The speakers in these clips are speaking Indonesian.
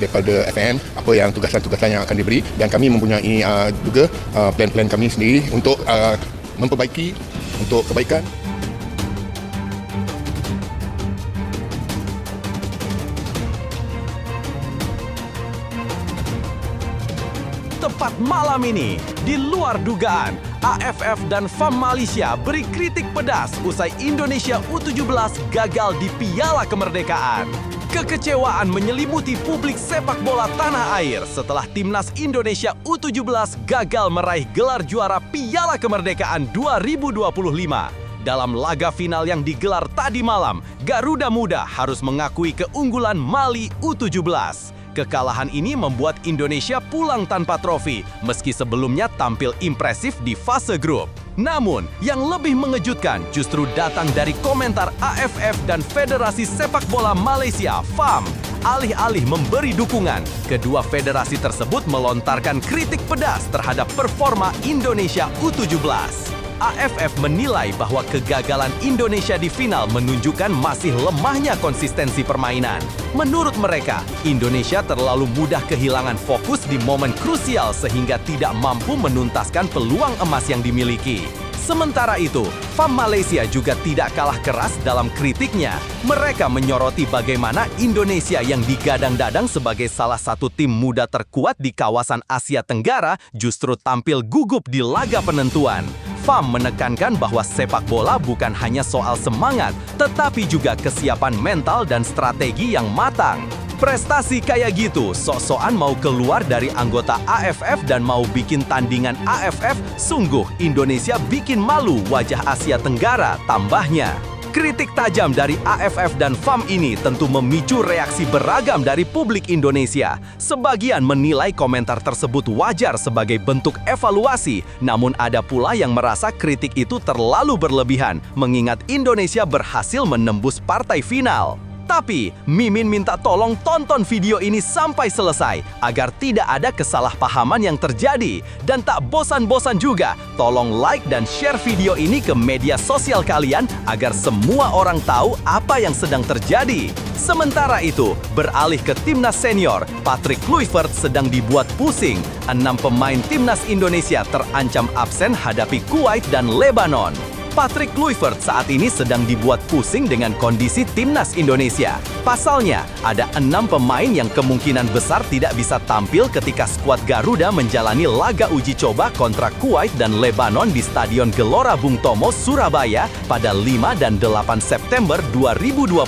daripada FN apa yang tugasan-tugasan yang akan diberi, dan kami mempunyai juga plan-plan kami sendiri untuk memperbaiki untuk kebaikan. Tepat malam ini, di luar dugaan, AFF dan FAM Malaysia beri kritik pedas usai Indonesia U17 gagal di Piala Kemerdekaan. Kekecewaan menyelimuti publik sepak bola tanah air setelah timnas Indonesia U17 gagal meraih gelar juara Piala Kemerdekaan 2025. Dalam laga final yang digelar tadi malam, Garuda Muda harus mengakui keunggulan Mali U17. Kekalahan ini membuat Indonesia pulang tanpa trofi, meski sebelumnya tampil impresif di fase grup. Namun, yang lebih mengejutkan justru datang dari komentar AFF dan Federasi Sepak Bola Malaysia, FAM. Alih-alih memberi dukungan, kedua federasi tersebut melontarkan kritik pedas terhadap performa Indonesia U17. AFF menilai bahwa kegagalan Indonesia di final menunjukkan masih lemahnya konsistensi permainan. Menurut mereka, Indonesia terlalu mudah kehilangan fokus di momen krusial sehingga tidak mampu menuntaskan peluang emas yang dimiliki. Sementara itu, FAM Malaysia juga tidak kalah keras dalam kritiknya. Mereka menyoroti bagaimana Indonesia yang digadang-gadang sebagai salah satu tim muda terkuat di kawasan Asia Tenggara justru tampil gugup di laga penentuan. FAM menekankan bahwa sepak bola bukan hanya soal semangat, tetapi juga kesiapan mental dan strategi yang matang. Prestasi kayak gitu, sok-sokan mau keluar dari anggota AFF dan mau bikin tandingan AFF, sungguh Indonesia bikin malu wajah Asia Tenggara, tambahnya. Kritik tajam dari AFF dan FAM ini tentu memicu reaksi beragam dari publik Indonesia. Sebagian menilai komentar tersebut wajar sebagai bentuk evaluasi, namun ada pula yang merasa kritik itu terlalu berlebihan, mengingat Indonesia berhasil menembus partai final. Tapi, Mimin minta tolong tonton video ini sampai selesai agar tidak ada kesalahpahaman yang terjadi. Dan tak bosan-bosan juga, tolong like dan share video ini ke media sosial kalian agar semua orang tahu apa yang sedang terjadi. Sementara itu, beralih ke timnas senior, Patrick Kluivert sedang dibuat pusing. 6 pemain timnas Indonesia terancam absen hadapi Kuwait dan Lebanon. Patrick Kluivert saat ini sedang dibuat pusing dengan kondisi timnas Indonesia. Pasalnya, ada 6 pemain yang kemungkinan besar tidak bisa tampil ketika skuad Garuda menjalani laga uji coba kontra Kuwait dan Lebanon di Stadion Gelora Bung Tomo, Surabaya pada 5 dan 8 September 2025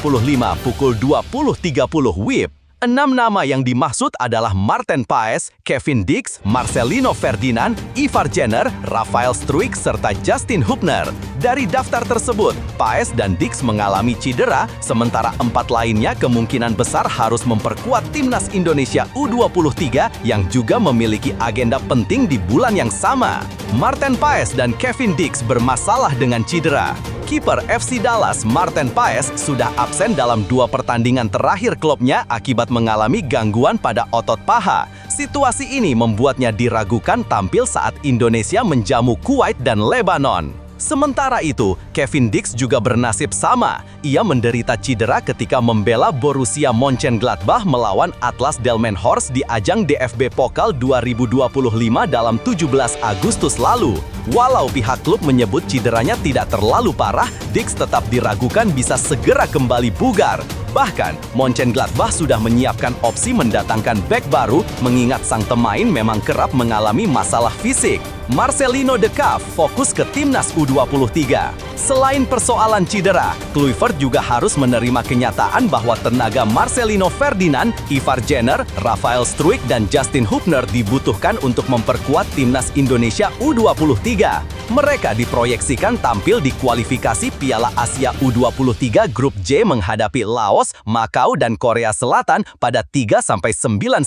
pukul 20.30 WIB. 6 nama yang dimaksud adalah Maarten Paes, Kevin Dix, Marcelino Ferdinand, Ivar Jenner, Rafael Struijk, serta Justin Hubner. Dari daftar tersebut, Paes dan Dix mengalami cedera, sementara 4 lainnya kemungkinan besar harus memperkuat timnas Indonesia U23 yang juga memiliki agenda penting di bulan yang sama. Maarten Paes dan Kevin Dix bermasalah dengan cedera. Kiper FC Dallas, Maarten Paes, sudah absen dalam 2 pertandingan terakhir klubnya akibat mengalami gangguan pada otot paha. Situasi ini membuatnya diragukan tampil saat Indonesia menjamu Kuwait dan Lebanon. Sementara itu, Kevin Dix juga bernasib sama. Ia menderita cedera ketika membela Borussia Mönchengladbach melawan Atlas Delmenhorst di ajang DFB Pokal 2025 dalam 17 Agustus lalu. Walau pihak klub menyebut cederanya tidak terlalu parah, Dix tetap diragukan bisa segera kembali bugar. Bahkan, Mönchengladbach sudah menyiapkan opsi mendatangkan bek baru mengingat sang pemain memang kerap mengalami masalah fisik. Marcelino De Caf fokus ke timnas U23. Selain persoalan cedera, Kluivert juga harus menerima kenyataan bahwa tenaga Marcelino Ferdinand, Ivar Jenner, Rafael Struijk, dan Justin Hubner dibutuhkan untuk memperkuat timnas Indonesia U23. Mereka diproyeksikan tampil di kualifikasi Piala Asia U23 Grup J menghadapi Laos, Makau, dan Korea Selatan pada 3-9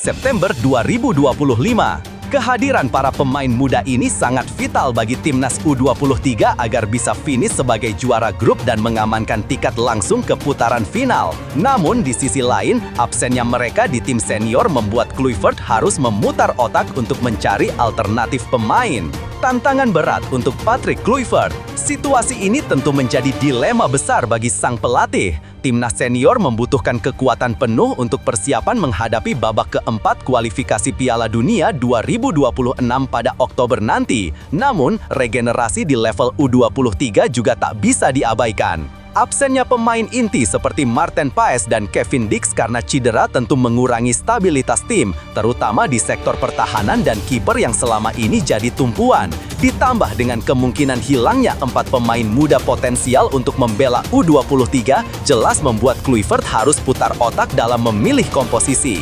September 2025. Kehadiran para pemain muda ini sangat vital bagi timnas U23 agar bisa finish sebagai juara grup dan mengamankan tiket langsung ke putaran final. Namun di sisi lain, absennya mereka di tim senior membuat Kluivert harus memutar otak untuk mencari alternatif pemain. Tantangan berat untuk Patrick Kluivert. Situasi ini tentu menjadi dilema besar bagi sang pelatih. timnas senior membutuhkan kekuatan penuh untuk persiapan menghadapi babak keempat kualifikasi Piala Dunia 2026 pada Oktober nanti. Namun, regenerasi di level U23 juga tak bisa diabaikan. Absennya pemain inti seperti Marten Paes dan Kevin Dix karena cedera tentu mengurangi stabilitas tim, terutama di sektor pertahanan dan kiper yang selama ini jadi tumpuan. Ditambah dengan kemungkinan hilangnya 4 pemain muda potensial untuk membela U23, jelas membuat Kluivert harus putar otak dalam memilih komposisi.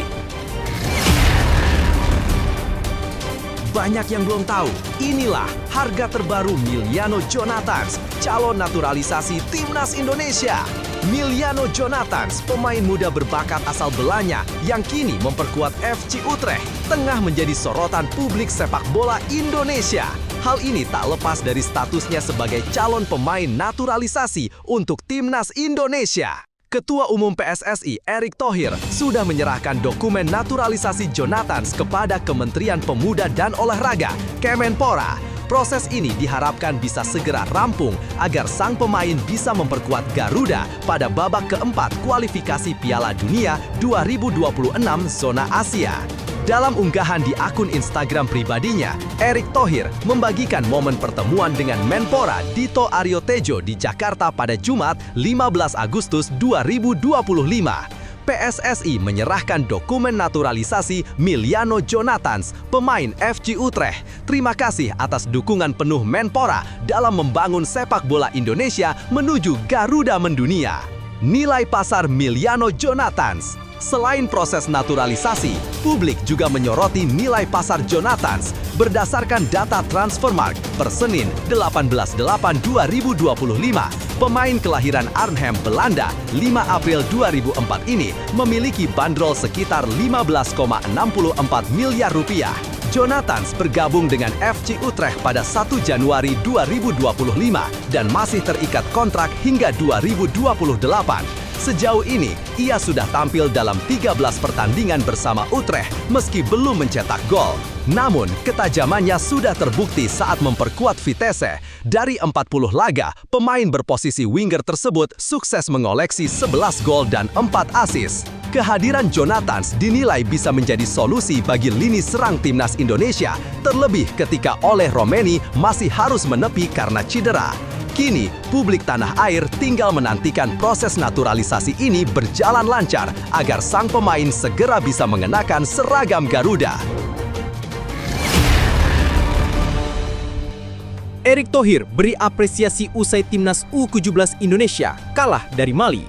Banyak yang belum tahu, inilah harga terbaru Miliano Jonathans, calon naturalisasi Timnas Indonesia. Miliano Jonathans, pemain muda berbakat asal Belanda yang kini memperkuat FC Utrecht, tengah menjadi sorotan publik sepak bola Indonesia. Hal ini tak lepas dari statusnya sebagai calon pemain naturalisasi untuk Timnas Indonesia. Ketua Umum PSSI Erick Thohir sudah menyerahkan dokumen naturalisasi Jonathans kepada Kementerian Pemuda dan Olahraga, Kemenpora. Proses ini diharapkan bisa segera rampung agar sang pemain bisa memperkuat Garuda pada babak keempat kualifikasi Piala Dunia 2026 zona Asia. Dalam unggahan di akun Instagram pribadinya, Erick Thohir membagikan momen pertemuan dengan Menpora Dito Aryo Tejo di Jakarta pada Jumat 15 Agustus 2025. PSSI menyerahkan dokumen naturalisasi Miliano Jonathans, pemain FC Utrecht. Terima kasih atas dukungan penuh Menpora dalam membangun sepak bola Indonesia menuju Garuda mendunia. Nilai pasar Miliano Jonathans. Selain proses naturalisasi, publik juga menyoroti nilai pasar Jonathans. Berdasarkan data Transfermarkt per Senin 18/8/2025, pemain kelahiran Arnhem, Belanda, 5 April 2004 ini memiliki bandrol sekitar 15,64 miliar rupiah. Jonathans bergabung dengan FC Utrecht pada 1 Januari 2025 dan masih terikat kontrak hingga 2028. Sejauh ini, ia sudah tampil dalam 13 pertandingan bersama Utrecht meski belum mencetak gol. Namun, ketajamannya sudah terbukti saat memperkuat Vitesse. Dari 40 laga, pemain berposisi winger tersebut sukses mengoleksi 11 gol dan 4 assist. Kehadiran Jonathans dinilai bisa menjadi solusi bagi lini serang Timnas Indonesia, terlebih ketika Oleh Romeni masih harus menepi karena cedera. Kini, publik tanah air tinggal menantikan proses naturalisasi ini berjalan lancar agar sang pemain segera bisa mengenakan seragam Garuda. Erick Thohir beri apresiasi usai Timnas U17 Indonesia kalah dari Mali.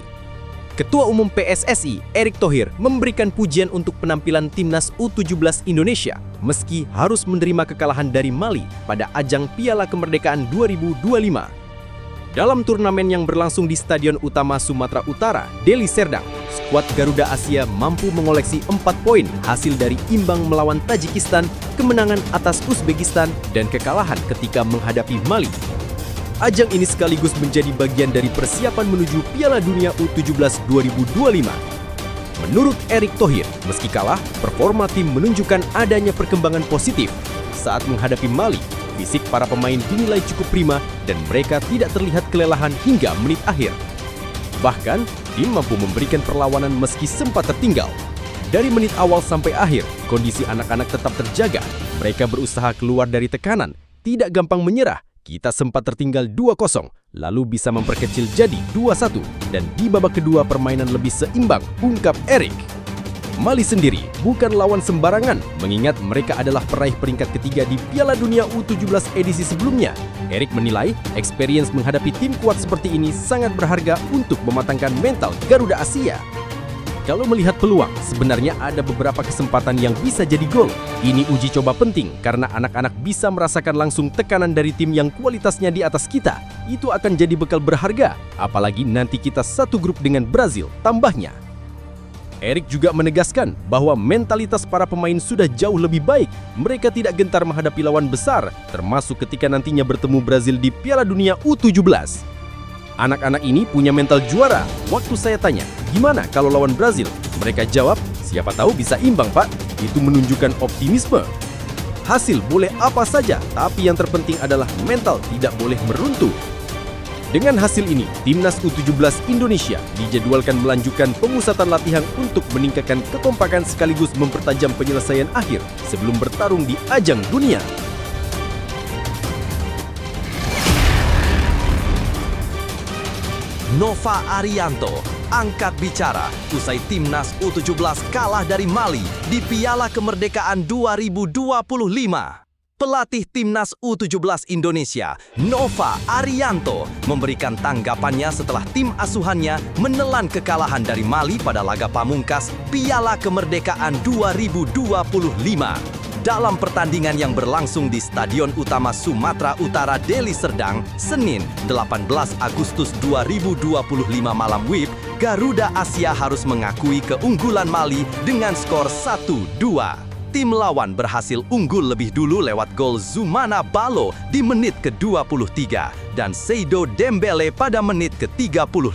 Ketua Umum PSSI Erick Thohir memberikan pujian untuk penampilan Timnas U17 Indonesia meski harus menerima kekalahan dari Mali pada ajang Piala Kemerdekaan 2025. Dalam turnamen yang berlangsung di Stadion Utama Sumatera Utara, Deli Serdang, skuad Garuda Asia mampu mengoleksi 4 poin hasil dari imbang melawan Tajikistan, kemenangan atas Uzbekistan, dan kekalahan ketika menghadapi Mali. Ajang ini sekaligus menjadi bagian dari persiapan menuju Piala Dunia U17 2025. Menurut Erick Thohir, meski kalah, performa tim menunjukkan adanya perkembangan positif. Saat menghadapi Mali, fisik para pemain dinilai cukup prima dan mereka tidak terlihat kelelahan hingga menit akhir. Bahkan, tim mampu memberikan perlawanan meski sempat tertinggal. Dari menit awal sampai akhir, kondisi anak-anak tetap terjaga. Mereka berusaha keluar dari tekanan, tidak gampang menyerah. Kita sempat tertinggal 2-0, lalu bisa memperkecil jadi 2-1, dan di babak kedua permainan lebih seimbang, ungkap Erick. Mali sendiri bukan lawan sembarangan, mengingat mereka adalah peraih peringkat ketiga di Piala Dunia U17 edisi sebelumnya. Erick menilai, experience menghadapi tim kuat seperti ini sangat berharga untuk mematangkan mental Garuda Asia. Kalau melihat peluang, sebenarnya ada beberapa kesempatan yang bisa jadi gol. Ini uji coba penting karena anak-anak bisa merasakan langsung tekanan dari tim yang kualitasnya di atas kita. Itu akan jadi bekal berharga, apalagi nanti kita satu grup dengan Brazil, tambahnya. Erick juga menegaskan bahwa mentalitas para pemain sudah jauh lebih baik. Mereka tidak gentar menghadapi lawan besar, termasuk ketika nantinya bertemu Brazil di Piala Dunia U17. Anak-anak ini punya mental juara. Waktu saya tanya, gimana kalau lawan Brazil? Mereka jawab, siapa tahu bisa imbang, Pak. Itu menunjukkan optimisme. Hasil boleh apa saja, tapi yang terpenting adalah mental tidak boleh meruntuh. Dengan hasil ini, Timnas U17 Indonesia dijadwalkan melanjutkan pemusatan latihan untuk meningkatkan kekompakan sekaligus mempertajam penyelesaian akhir sebelum bertarung di ajang dunia. Nova Arianto angkat bicara usai Timnas U17 kalah dari Mali di Piala Kemerdekaan 2025. Pelatih Timnas U17 Indonesia, Nova Arianto, memberikan tanggapannya setelah tim asuhannya menelan kekalahan dari Mali pada laga pamungkas Piala Kemerdekaan 2025. Dalam pertandingan yang berlangsung di Stadion Utama Sumatera Utara Deli Serdang, Senin 18 Agustus 2025 malam WIB, Garuda Asia harus mengakui keunggulan Mali dengan skor 1-2. Tim lawan berhasil unggul lebih dulu lewat gol Zoumana Balo di menit ke-23 dan Seydou Dembele pada menit ke-35.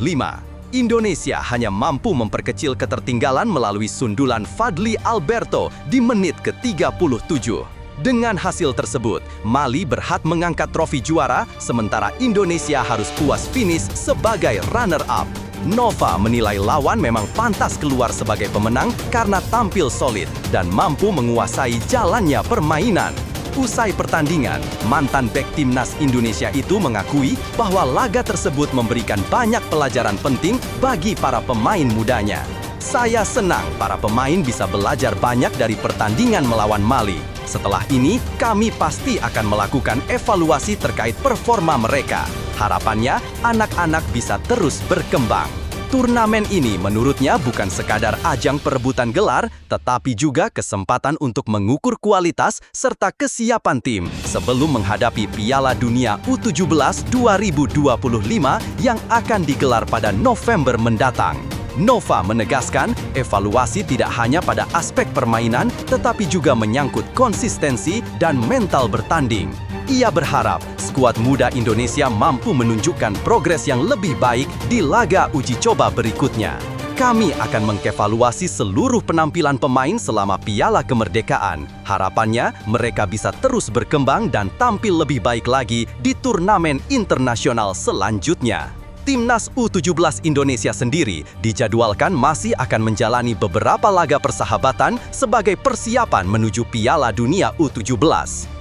Indonesia hanya mampu memperkecil ketertinggalan melalui sundulan Fadli Alberto di menit ke-37. Dengan hasil tersebut, Mali berhak mengangkat trofi juara, sementara Indonesia harus puas finish sebagai runner-up. Nova menilai lawan memang pantas keluar sebagai pemenang karena tampil solid dan mampu menguasai jalannya permainan. Usai pertandingan, mantan bek Timnas Indonesia itu mengakui bahwa laga tersebut memberikan banyak pelajaran penting bagi para pemain mudanya. Saya senang para pemain bisa belajar banyak dari pertandingan melawan Mali. Setelah ini, kami pasti akan melakukan evaluasi terkait performa mereka. Harapannya, anak-anak bisa terus berkembang. Turnamen ini menurutnya bukan sekadar ajang perebutan gelar, tetapi juga kesempatan untuk mengukur kualitas serta kesiapan tim sebelum menghadapi Piala Dunia U17 2025 yang akan digelar pada November mendatang. Nova menegaskan, evaluasi tidak hanya pada aspek permainan, tetapi juga menyangkut konsistensi dan mental bertanding. Ia berharap skuad muda Indonesia mampu menunjukkan progres yang lebih baik di laga uji coba berikutnya. Kami akan mengevaluasi seluruh penampilan pemain selama Piala Kemerdekaan. Harapannya, mereka bisa terus berkembang dan tampil lebih baik lagi di turnamen internasional selanjutnya. Timnas U17 Indonesia sendiri dijadwalkan masih akan menjalani beberapa laga persahabatan sebagai persiapan menuju Piala Dunia U17.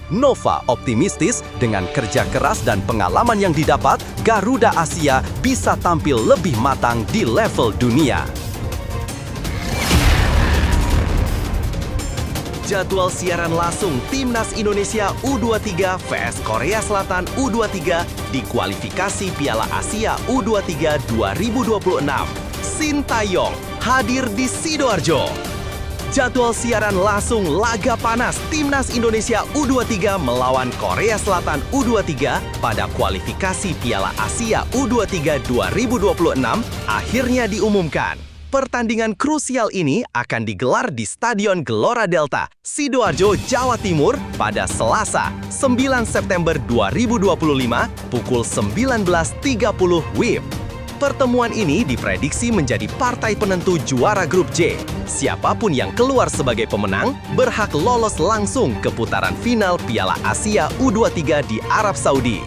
Nova optimistis dengan kerja keras dan pengalaman yang didapat, Garuda Asia bisa tampil lebih matang di level dunia. Jadwal siaran langsung Timnas Indonesia U23 vs Korea Selatan U23 di kualifikasi Piala Asia U23 2026. Sintayong hadir di Sidoarjo. Jadwal siaran langsung laga panas Timnas Indonesia U23 melawan Korea Selatan U23 pada kualifikasi Piala Asia U23 2026 akhirnya diumumkan. Pertandingan krusial ini akan digelar di Stadion Gelora Delta, Sidoarjo, Jawa Timur pada Selasa, 9 September 2025 pukul 19.30 WIB. Pertemuan ini diprediksi menjadi partai penentu juara grup J. Siapapun yang keluar sebagai pemenang berhak lolos langsung ke putaran final Piala Asia U23 di Arab Saudi.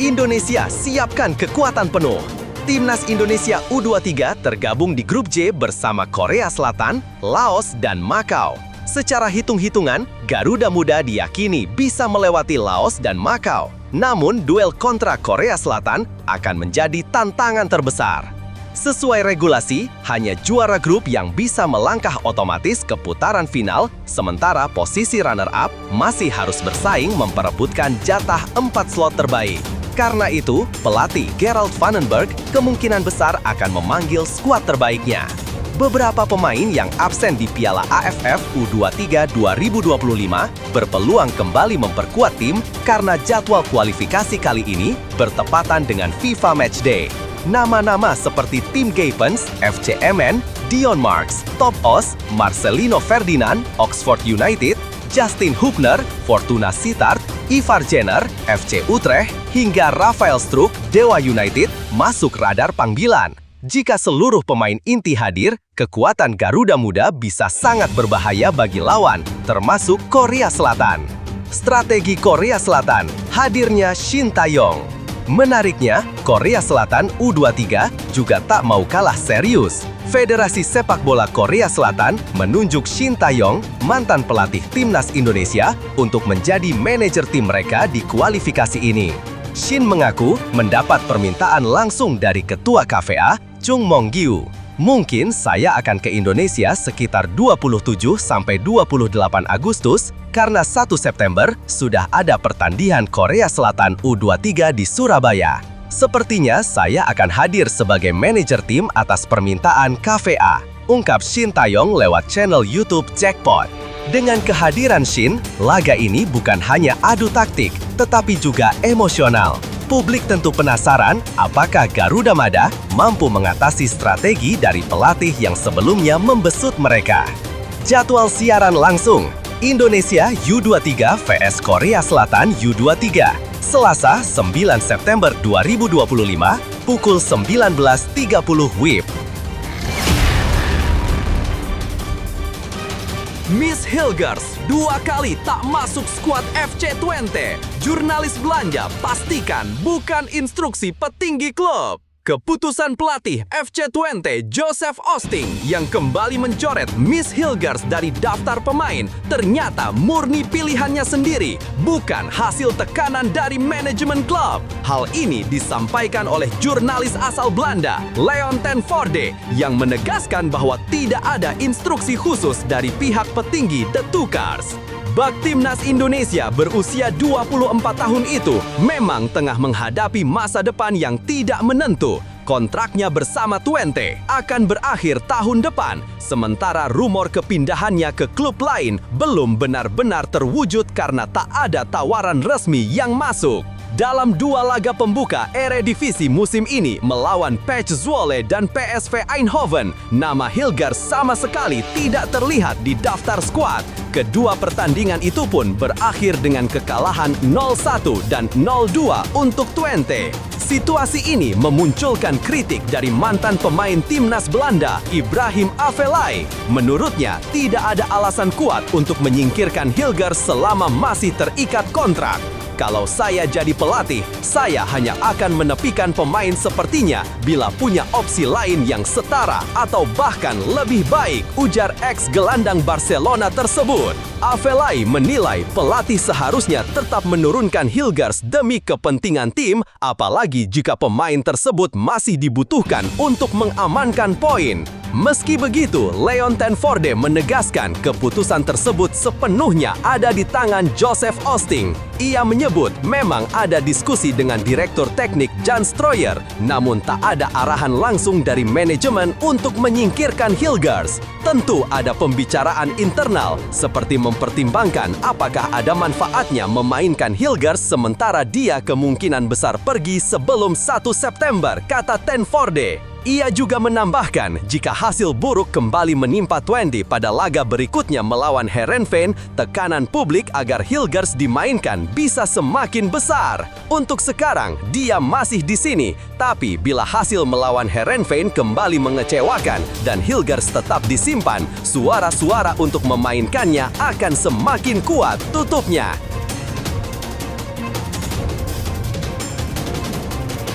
Indonesia siapkan kekuatan penuh. Timnas Indonesia U23 tergabung di grup J bersama Korea Selatan, Laos, dan Makau. Secara hitung-hitungan, Garuda Muda diyakini bisa melewati Laos dan Makau. Namun, duel kontra Korea Selatan akan menjadi tantangan terbesar. Sesuai regulasi, hanya juara grup yang bisa melangkah otomatis ke putaran final, sementara posisi runner-up masih harus bersaing memperebutkan jatah 4 slot terbaik. Karena itu, pelatih Gerald Vandenberg kemungkinan besar akan memanggil skuad terbaiknya. Beberapa pemain yang absen di Piala AFF U23 2025 berpeluang kembali memperkuat tim karena jadwal kualifikasi kali ini bertepatan dengan FIFA Matchday. Nama-nama seperti Tim Gapens, FC MN, Dion Marks, Top Os, Marcelino Ferdinand, Oxford United, Justin Hubner, Fortuna Sittard, Ivar Jenner, FC Utrecht, hingga Rafael Struijk, Dewa United masuk radar panggilan. Jika seluruh pemain inti hadir, kekuatan Garuda Muda bisa sangat berbahaya bagi lawan, termasuk Korea Selatan. Strategi Korea Selatan, hadirnya Sintayong. Menariknya, Korea Selatan U23 juga tak mau kalah serius. Federasi Sepak Bola Korea Selatan menunjuk Shin Tae-yong, mantan pelatih timnas Indonesia, untuk menjadi manajer tim mereka di kualifikasi ini. Shin mengaku mendapat permintaan langsung dari Ketua KVA, Chung Mong-gyu. Mungkin saya akan ke Indonesia sekitar 27-28 Agustus karena 1 September sudah ada pertandingan Korea Selatan U23 di Surabaya. Sepertinya saya akan hadir sebagai manajer tim atas permintaan KVA, ungkap Shin Tae-yong lewat channel YouTube Jackpot. Dengan kehadiran Shin, laga ini bukan hanya adu taktik, tetapi juga emosional. Publik tentu penasaran apakah Garuda Mada mampu mengatasi strategi dari pelatih yang sebelumnya membesut mereka. Jadwal siaran langsung, Indonesia U23 vs Korea Selatan U23, Selasa 9 September 2025, pukul 19.30 WIB. Miss Hilgers 2 kali tak masuk skuad FC20. Jurnalis belanja pastikan bukan instruksi petinggi klub. Keputusan pelatih FC20 Joseph Osting yang kembali mencoret Miss Hilgers dari daftar pemain ternyata murni pilihannya sendiri, bukan hasil tekanan dari manajemen klub. Hal ini disampaikan oleh jurnalis asal Belanda, Leon ten Voorde, yang menegaskan bahwa tidak ada instruksi khusus dari pihak petinggi The Tukars. Bak Timnas Indonesia berusia 24 tahun itu memang tengah menghadapi masa depan yang tidak menentu. Kontraknya bersama Twente akan berakhir tahun depan, sementara rumor kepindahannya ke klub lain belum benar-benar terwujud karena tak ada tawaran resmi yang masuk. Dalam 2 laga pembuka Eredivisie musim ini melawan PEC Zwolle dan PSV Eindhoven, nama Hilgers sama sekali tidak terlihat di daftar skuad. Kedua pertandingan itu pun berakhir dengan kekalahan 0-1 dan 0-2 untuk Twente. Situasi ini memunculkan kritik dari mantan pemain timnas Belanda, Ibrahim Afellay. Menurutnya, tidak ada alasan kuat untuk menyingkirkan Hilgers selama masih terikat kontrak. Kalau saya jadi pelatih, saya hanya akan menepikan pemain sepertinya bila punya opsi lain yang setara atau bahkan lebih baik, ujar ex-gelandang Barcelona tersebut. Afellay menilai pelatih seharusnya tetap menurunkan Hilgers demi kepentingan tim, apalagi jika pemain tersebut masih dibutuhkan untuk mengamankan poin. Meski begitu, Leon ten Voorde menegaskan keputusan tersebut sepenuhnya ada di tangan Joseph Osting. Ia menyebut memang ada diskusi dengan Direktur Teknik Jan Stroyer, namun tak ada arahan langsung dari manajemen untuk menyingkirkan Hilgers. Tentu ada pembicaraan internal, seperti mempertimbangkan apakah ada manfaatnya memainkan Hilgers sementara dia kemungkinan besar pergi sebelum 1 September, kata ten Voorde. Ia juga menambahkan, jika hasil buruk kembali menimpa Twente pada laga berikutnya melawan Heerenveen, tekanan publik agar Hilgers dimainkan bisa semakin besar. Untuk sekarang, dia masih di sini, tapi bila hasil melawan Heerenveen kembali mengecewakan dan Hilgers tetap disimpan, suara-suara untuk memainkannya akan semakin kuat, tutupnya.